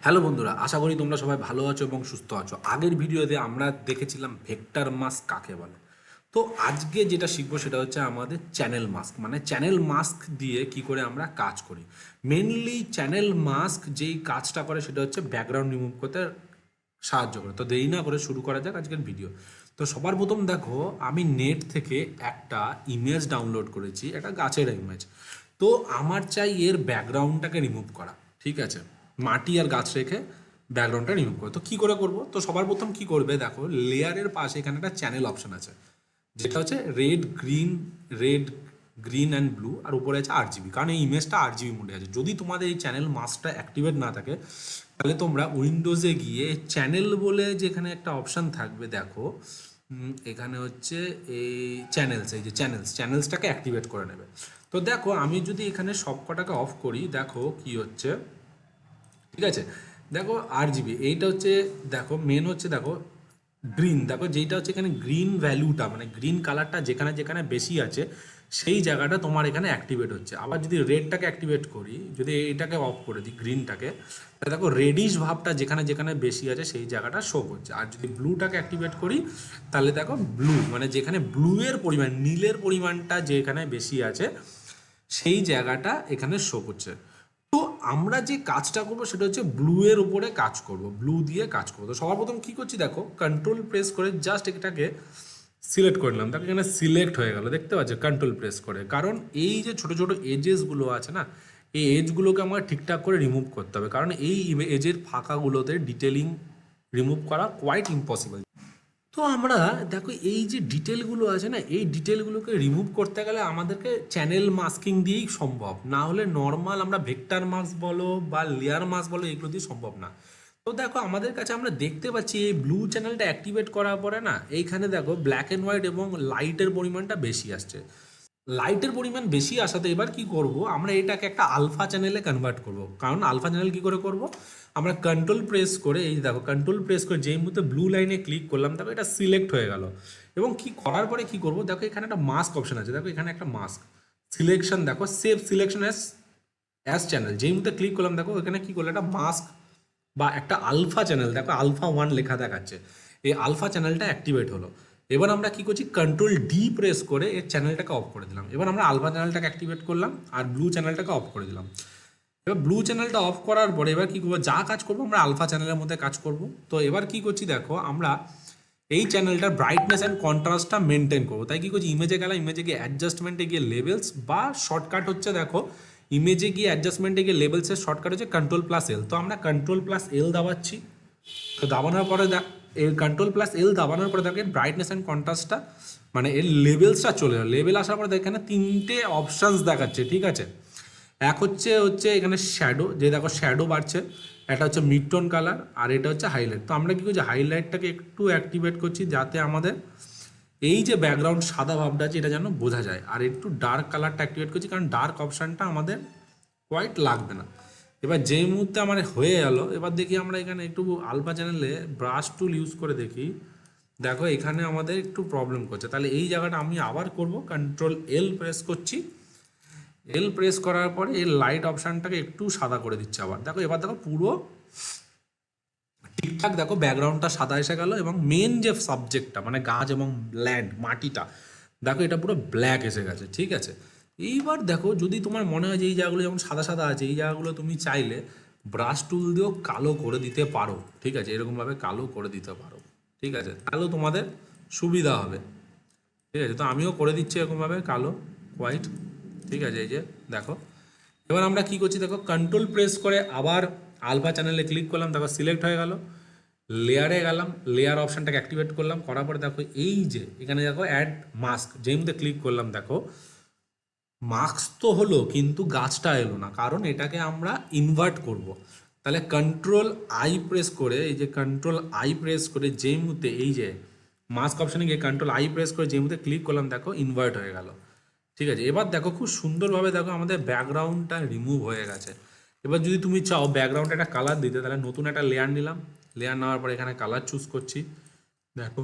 Hello বন্ধুরা, আশা করি তোমরা সবাই ভালো আছো এবং সুস্থ আছো। আগের ভিডিওতে আমরা দেখেছিলাম ভেক্টর মাস্ক কাকে বলে। তো আজকে যেটা শিখবো সেটা হচ্ছে আমাদের চ্যানেল মাস্ক, মানে চ্যানেল মাস্ক দিয়ে কি করে আমরা কাজ করি। মেনলি চ্যানেল মাস্ক যেই কাজটা করে সেটা হচ্ছে ব্যাকগ্রাউন্ড রিমুভ করতে সাহায্য করে। তো দেরি না করে শুরু করা যাক আজকের ভিডিও। তো সবার প্রথম দেখো, আমি নেট থেকে একটা ইমেজ ডাউনলোড করেছি, একটা গাছের ইমেজ। তো আমার চাই এর ব্যাকগ্রাউন্ডটাকে রিমুভ করা, ঠিক আছে, মাটি আর গাছ রেখে ব্যাকগ্রাউন্ডটা রিমুভ করে। তো কী করে করব? তো সবার প্রথম কি করবে, দেখো লেয়ারের পাশে এখানে একটা চ্যানেল অপশন আছে, যেটা হচ্ছে রেড গ্রিন অ্যান্ড ব্লু, আর উপরে আছে 8 GB, কারণ এই ইমেজটা 8 GB মোডে আছে। যদি তোমাদের এই চ্যানেল মাস্কটা অ্যাক্টিভেট না থাকে, তাহলে তোমরা উইন্ডোজে গিয়ে চ্যানেল বলে যেখানে একটা অপশান থাকবে, দেখো এখানে হচ্ছে এই যে চ্যানেলসটাকে অ্যাক্টিভেট করে নেবে। তো দেখো আমি যদি এখানে সব কটাকে অফ করি, দেখো কি হচ্ছে, ঠিক আছে। দেখো 8 GB, এইটা হচ্ছে, দেখো মেন হচ্ছে, দেখো গ্রিন, দেখো যেইটা হচ্ছে এখানে গ্রিন ভ্যালুটা, মানে গ্রিন কালারটা যেখানে যেখানে বেশি আছে সেই জায়গাটা তোমার এখানে অ্যাক্টিভেট হচ্ছে। আবার যদি রেডটাকে অ্যাক্টিভেট করি, যদি এইটাকে অফ করে দিই গ্রিনটাকে, তাহলে দেখো রেডিশ ভাবটা যেখানে যেখানে বেশি আছে সেই জায়গাটা শো করছে। আর যদি ব্লুটাকে অ্যাক্টিভেট করি, তাহলে দেখো ব্লু, মানে যেখানে ব্লু এর পরিমাণ, নীলের পরিমাণটা যেখানে বেশি আছে সেই জায়গাটা এখানে শো করছে। তো আমরা যে কাজটা করবো সেটা হচ্ছে ব্লু এর উপরে কাজ করব, ব্লু দিয়ে কাজ করবো। তো সবার প্রথম কি করছি, দেখো কন্ট্রোল প্রেস করে জাস্ট এটাকে সিলেক্ট করে নিলাম, তাকে এখানে সিলেক্ট হয়ে গেল, দেখতে পাচ্ছ, কন্ট্রোল প্রেস করে। কারণ এই যে ছোট ছোট এজেসগুলো আছে না, এই এজগুলোকে আমার ঠিকঠাক করে রিমুভ করতে হবে, কারণ এই এজের ফাঁকাগুলোতে ডিটেলিং রিমুভ করা কোয়াইট ইম্পসিবল। তো আমরা দেখো এই যে ডিটেলগুলো আছে না, এই ডিটেলগুলোকে রিমুভ করতে গেলে আমাদেরকে চ্যানেল মাস্কিং দিয়েই সম্ভব, না হলে নর্মাল আমরা ভেক্টর মাস্ক বলো বা লেয়ার মাস্ক বলো এগুলো দিয়ে সম্ভব না। তো দেখো আমাদের কাছে আমরা দেখতে পাচ্ছি এই ব্লু চ্যানেলটা অ্যাক্টিভেট করার পরে না, এইখানে দেখো ব্ল্যাক অ্যান্ড হোয়াইট এবং লাইটের পরিমাণটা বেশি আসছে। লাইটের পরিমাণ বেশি আসাতে এবার কি করব, আমরা এটাকে একটা আলফা চ্যানেলে কনভার্ট করব। কারণ আলফা চ্যানেল কি করে করব, আমরা কন্ট্রোল প্রেস করে, এই দেখো কন্ট্রোল প্রেস করে যেই মুহূর্তে ব্লু লাইনে ক্লিক করলাম, দেখো এটা সিলেক্ট হয়ে গেল। এবং কি করার পরে কি করব, দেখো এখানে একটা মাস্ক অপশন আছে, দেখো এখানে একটা মাস্ক সিলেকশন, দেখো সেভ সিলেকশন অ্যাস চ্যানেল, যেই মুহূর্তে ক্লিক করলাম, দেখো এখানে কি করলো, একটা মাস্ক বা একটা আলফা চ্যানেল, দেখো আলফা 1 লেখা দেখাচ্ছে, এই আলফা চ্যানেলটা অ্যাক্টিভেট হলো। এবার আমরা কি করছি, কন্ট্রোল ডি প্রেস করে এর চ্যানেলটাকে অফ করে দিলাম। এবার আমরা আলফা চ্যানেলটাকে অ্যাক্টিভেট করলাম আর ব্লু চ্যানেলটাকে অফ করে দিলাম। এবার ব্লু চ্যানেলটা অফ করার পরে এবার কি করবো, যা কাজ করবো আমরা আলফা চ্যানেলের মধ্যে কাজ করব। তো এবার কি করছি, দেখো আমরা এই চ্যানেলটার ব্রাইটনেস অ্যান্ড কন্ট্রাস্টটা মেনটেন করবো। তাই কি করছি, ইমেজে গেলাম, ইমেজে গিয়ে অ্যাডজাস্টমেন্টে গিয়ে লেভেলস, বা শর্টকাট হচ্ছে, দেখো ইমেজে গিয়ে অ্যাডজাস্টমেন্টে গিয়ে লেভেলসের শর্টকাট হচ্ছে কন্ট্রোল+L। তো আমরা কন্ট্রোল+L দাবাচ্ছি। তো দাবানোর পরে এর কন্ট্রোল+L দাবানোর পরে দেখেন ব্রাইটনেস অ্যান্ড কন্ট্রাস্টটা, মানে এর লেভেলসটা চলে এলো। লেভেল আসার পরে এখানে 3টে অপশানস দেখাচ্ছে, ঠিক আছে। এক হচ্ছে এখানে শ্যাডো, যে দেখো শ্যাডো বাড়ছে, একটা হচ্ছে মিড টোন কালার, আর এটা হচ্ছে হাইলাইট। তো আমরা কী করছি, হাইলাইটটাকে একটু অ্যাক্টিভেট করছি, যাতে আমাদের এই যে ব্যাকগ্রাউন্ড সাদা ভাবটা আছে এটা যেন বোঝা যায়। আর একটু ডার্ক কালারটা অ্যাক্টিভেট করছি, কারণ ডার্ক অপশানটা আমাদের কোয়াইট লাগবে না। এবার যেই মুহূর্তে আমার হয়ে গেল, এবার দেখি আমরা এখানে একটু আলফা চ্যানেলে ব্রাশ টুল ইউজ করে দেখি, দেখো এখানে আমাদের একটু প্রবলেম করছে। তাহলে এই জায়গাটা আমি আবার করব, কন্ট্রোল+L প্রেস করছি। এল প্রেস করার পরে এই লাইট অপশানটাকে একটু সাদা করে দিচ্ছে আবার, দেখো এবার দেখো পুরো ঠিকঠাক, দেখো ব্যাকগ্রাউন্ডটা সাদা এসে গেল, এবং মেন যে সাবজেক্টটা মানে গাছ এবং ল্যান্ড মাটিটা, দেখো এটা পুরো ব্ল্যাক এসে গেছে, ঠিক আছে। এইবার দেখো যদি তোমার মনে হয় যে এই জায়গাগুলো যেমন সাদা সাদা আছে, এই জায়গাগুলো তুমি চাইলে ব্রাশ টুল দিয়েও কালো করে দিতে পারো, ঠিক আছে, এরকমভাবে কালো করে দিতে পারো, ঠিক আছে, তাহলেও তোমাদের সুবিধা হবে, ঠিক আছে। তো আমিও করে দিচ্ছি এরকমভাবে কালো হোয়াইট, ঠিক আছে, এই যে দেখো। এবার আমরা কি করছি, দেখো কন্ট্রোল প্রেস করে আবার আলফা চ্যানেলে ক্লিক করলাম, দেখো সিলেক্ট হয়ে গেল। লেয়ারে গেলাম, লেয়ার অপশানটাকে অ্যাক্টিভেট করলাম, করার পরে দেখো এই যে এখানে দেখো অ্যাড মাস্ক, যেই মধ্যে ক্লিক করলাম, দেখো মাস্ক তো হলো কিন্তু গাছটা এলো না, কারণ এটাকে আমরা ইনভার্ট করব। তাহলে কন্ট্রোল+I প্রেস করে, এই যে কন্ট্রোল+I প্রেস করে যেই মুহূর্তে এই যে মাস্ক অপশানে গিয়ে কন্ট্রোল+I প্রেস করে যেই মুহূর্তে ক্লিক করলাম, দেখো ইনভার্ট হয়ে গেল, ঠিক আছে। এবার দেখো খুব সুন্দরভাবে দেখো আমাদের ব্যাকগ্রাউন্ডটা রিমুভ হয়ে গেছে। এবার যদি তুমি চাও ব্যাকগ্রাউন্ডে একটা কালার দিতে, তাহলে নতুন একটা লেয়ার নিলাম, লেয়ার নেওয়ার পরে এখানে কালার চুজ করছি, দেখো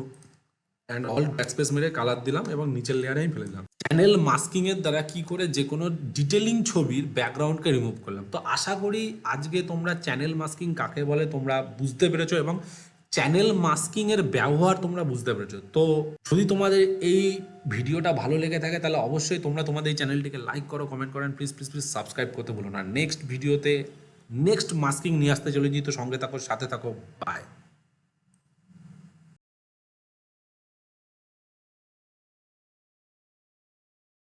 অ্যান্ড অল ব্যাকস্পেস মেরে কালার দিলাম এবং নিচের লেয়ারে আমি ফেলে দিলাম। চ্যানেল মাস্কিংয়ের দ্বারা কি করে যে কোনো ডিটেলিং ছবির ব্যাকগ্রাউন্ডকে রিমুভ করলাম। তো আশা করি আজকে তোমরা চ্যানেল মাস্কিং কাকে বলে তোমরা বুঝতে পেরেছো এবং চ্যানেল মাস্কিংয়ের ব্যবহার তোমরা বুঝতে পেরেছো। তো যদি তোমাদের এই ভিডিওটা ভালো লেগে থাকে তাহলে অবশ্যই তোমরা তোমাদের এই চ্যানেলটিকে লাইক করো, কমেন্ট করো, প্লিজ প্লিজ প্লিজ সাবস্ক্রাইব করতে ভুলো না। নেক্সট ভিডিওতে নেক্সট মাস্কিং নিয়ে আসতে চলেছি, তো সঙ্গে থাকো, সাথে থাকো, বাই।